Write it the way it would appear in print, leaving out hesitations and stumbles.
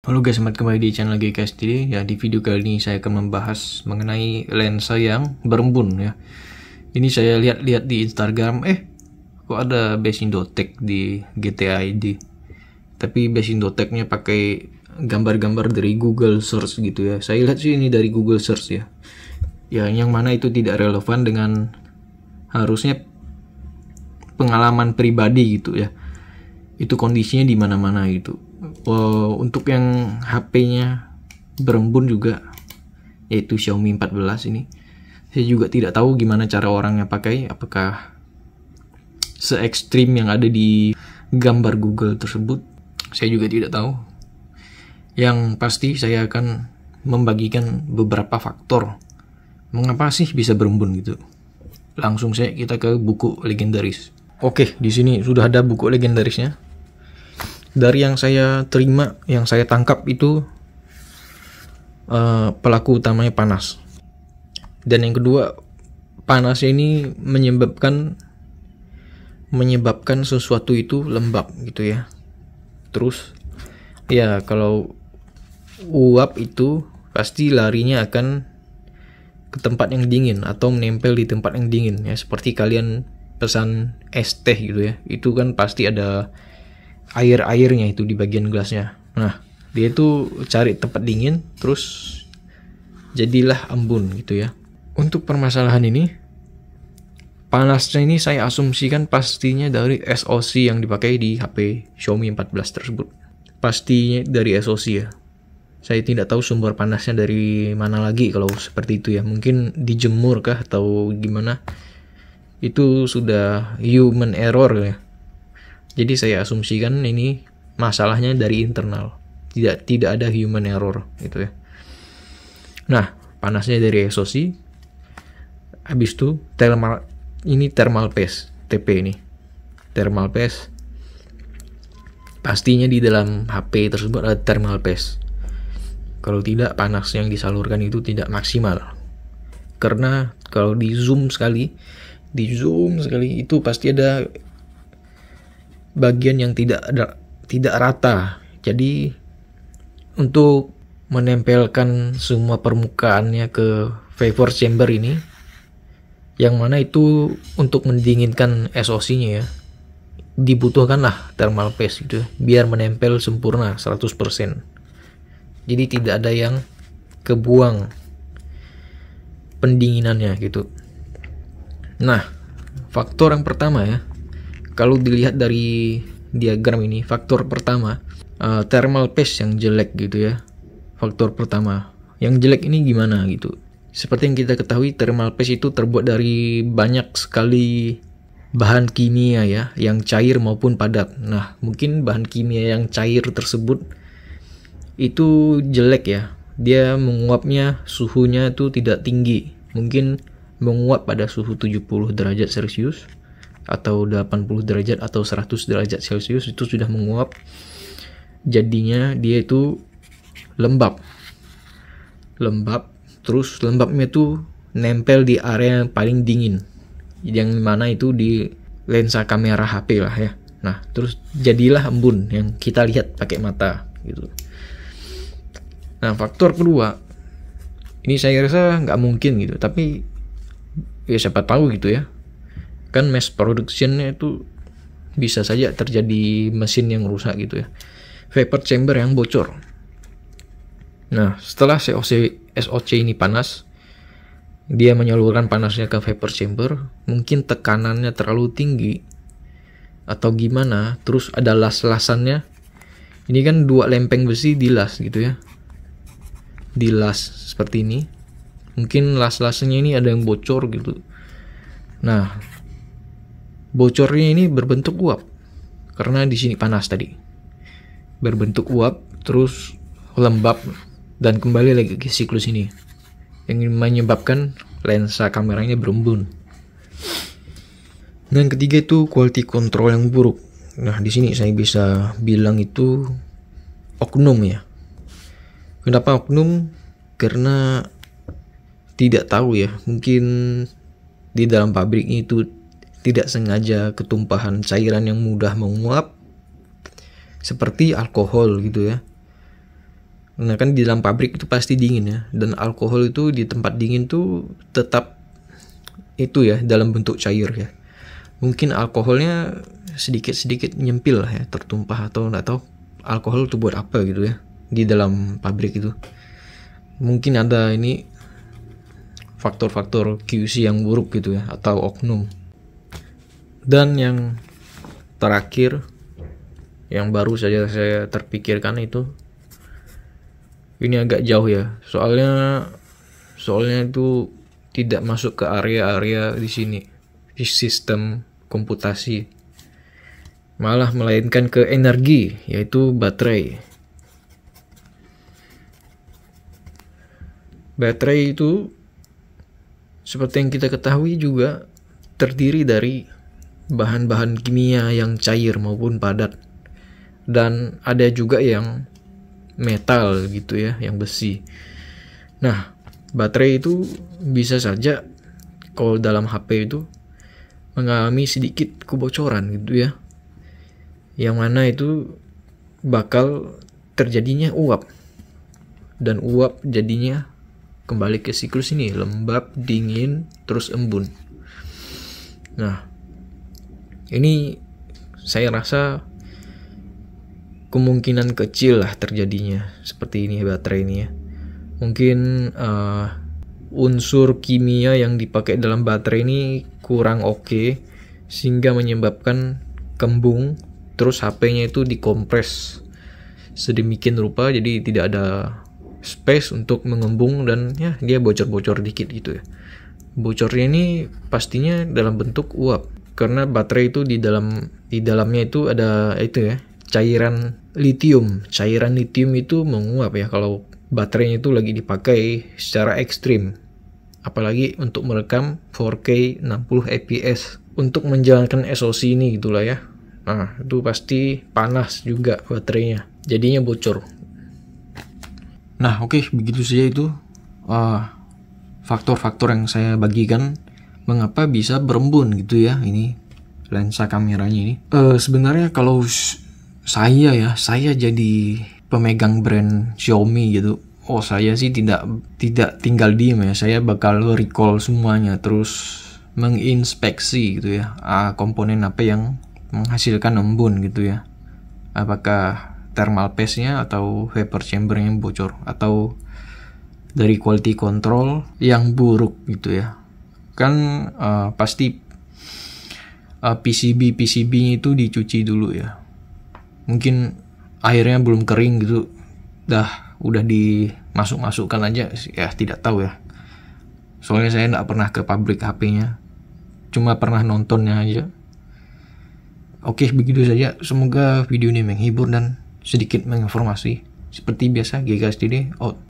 Halo guys, selamat kembali di channel GKS TV. Ya, di video kali ini saya akan membahas mengenai lensa yang berembun ya. Ini saya lihat-lihat di Instagram, kok ada base Indotech di GTA ID. Tapi base Indotechnya pakai gambar-gambar dari Google Search gitu ya. Saya lihat sih ini dari Google Search ya. Ya, yang mana itu tidak relevan dengan harusnya pengalaman pribadi gitu ya. Itu kondisinya di mana-mana gitu. Untuk yang HP-nya berembun juga, yaitu Xiaomi 14 ini, saya juga tidak tahu gimana cara orangnya pakai, apakah se-ekstrim yang ada di gambar Google tersebut, saya juga tidak tahu. Yang pasti saya akan membagikan beberapa faktor mengapa sih bisa berembun gitu. Langsung kita ke buku legendaris. Oke, di sini sudah ada buku legendarisnya. Dari yang saya terima, yang saya tangkap itu pelaku utamanya panas. Dan yang kedua, panasnya ini menyebabkan sesuatu itu lembab gitu ya. Terus ya kalau uap itu pasti larinya akan ke tempat yang dingin atau menempel di tempat yang dingin ya, seperti kalian pesan es teh gitu ya. Itu kan pasti ada air-airnya itu di bagian gelasnya. Nah, dia itu cari tempat dingin terus jadilah embun gitu ya. Untuk permasalahan ini, panasnya ini saya asumsikan pastinya dari SoC yang dipakai di HP Xiaomi 14 tersebut. Pastinya dari SoC ya. Saya tidak tahu sumber panasnya dari mana lagi kalau seperti itu ya. Mungkin dijemur kah atau gimana. Itu sudah human error ya. Jadi saya asumsikan ini masalahnya dari internal, tidak ada human error gitu ya. Nah, panasnya dari SoC. Habis itu thermal paste, TP ini. Thermal paste. Pastinya di dalam HP tersebut ada thermal paste. Kalau tidak, panas yang disalurkan itu tidak maksimal. Karena kalau di zoom sekali itu pasti ada bagian yang tidak rata. Jadi untuk menempelkan semua permukaannya ke vapor chamber ini, yang mana itu untuk mendinginkan SoC-nya ya, dibutuhkanlah thermal paste gitu, biar menempel sempurna 100%. Jadi tidak ada yang kebuang pendinginannya gitu. Nah, faktor yang pertama ya, kalau dilihat dari diagram ini, faktor pertama thermal paste yang jelek gitu ya. Faktor pertama yang jelek ini gimana gitu. Seperti yang kita ketahui, thermal paste itu terbuat dari banyak sekali bahan kimia ya, yang cair maupun padat. Nah, mungkin bahan kimia yang cair tersebut itu jelek ya. Dia menguapnya suhunya itu tidak tinggi. Mungkin menguap pada suhu 70 derajat Celcius atau 80 derajat atau 100 derajat Celcius, itu sudah menguap. Jadinya dia itu lembab. Terus lembabnya itu nempel di area yang paling dingin, yang mana itu di lensa kamera HP lah ya. Nah, terus jadilah embun yang kita lihat pakai mata gitu. Nah, faktor kedua ini saya rasa nggak mungkin gitu, tapi ya siapa tahu gitu ya. Kan mass productionnya itu bisa saja terjadi mesin yang rusak gitu ya. Vapor chamber yang bocor. Nah, setelah SoC ini panas, dia menyalurkan panasnya ke vapor chamber, mungkin tekanannya terlalu tinggi atau gimana, terus ada las-lasannya. Ini kan dua lempeng besi dilas gitu ya. Dilas seperti ini. Mungkin las-lasnya ini ada yang bocor gitu. Nah, bocornya ini berbentuk uap karena di sini panas tadi, berbentuk uap terus lembab dan kembali lagi ke siklus ini yang menyebabkan lensa kameranya berembun. Dan ketiga itu quality control yang buruk. Nah, di sini saya bisa bilang itu oknum ya. Kenapa oknum? Karena tidak tahu ya, mungkin di dalam pabriknya itu tidak sengaja ketumpahan cairan yang mudah menguap seperti alkohol gitu ya. Nah kan di dalam pabrik itu pasti dingin ya, dan alkohol itu di tempat dingin tuh tetap itu ya dalam bentuk cair ya. Mungkin alkoholnya sedikit-sedikit nyempil lah ya, tertumpah atau nggak tahu alkohol itu buat apa gitu ya di dalam pabrik itu. Mungkin ada ini faktor-faktor QC yang buruk gitu ya, atau oknum. Dan yang terakhir yang baru saja saya terpikirkan itu, ini agak jauh ya, soalnya itu tidak masuk ke area-area di sini di sistem komputasi, malah melainkan ke energi, yaitu baterai. Baterai itu seperti yang kita ketahui juga terdiri dari bahan-bahan kimia yang cair maupun padat, dan ada juga yang metal gitu ya, yang besi. Nah, baterai itu bisa saja kalau dalam HP itu mengalami sedikit kebocoran gitu ya, yang mana itu bakal terjadinya uap, dan uap jadinya kembali ke siklus ini, lembab, dingin, terus embun. Nah, ini saya rasa kemungkinan kecil lah terjadinya seperti ini baterai ini ya. Mungkin unsur kimia yang dipakai dalam baterai ini kurang oke, sehingga menyebabkan kembung, terus HP-nya itu dikompres sedemikian rupa jadi tidak ada space untuk mengembung, dan ya dia bocor-bocor dikit gitu ya. Bocornya ini pastinya dalam bentuk uap, karena baterai itu di dalamnya itu ada itu ya, cairan litium. Cairan litium itu menguap ya kalau baterainya itu lagi dipakai secara ekstrim, apalagi untuk merekam 4K 60 fps untuk menjalankan SoC ini gitulah ya. Nah itu pasti panas juga baterainya, jadinya bocor. Nah oke, begitu saja itu faktor-faktor yang saya bagikan mengapa bisa berembun gitu ya ini lensa kameranya ini. Sebenarnya kalau saya jadi pemegang brand Xiaomi gitu, saya sih tidak tinggal diem ya, saya bakal recall semuanya, terus menginspeksi gitu ya, komponen apa yang menghasilkan embun gitu ya, apakah thermal paste-nya atau vapor chamber-nya yang bocor, atau dari quality control yang buruk gitu ya. Kan pasti PCB-nya itu dicuci dulu ya, mungkin airnya belum kering gitu, udah dimasukkan aja ya, tidak tahu ya, soalnya saya nggak pernah ke pabrik HP-nya, cuma pernah nontonnya aja. Oke, begitu saja, semoga video ini menghibur dan sedikit menginformasi. Seperti biasa, GKSDD out.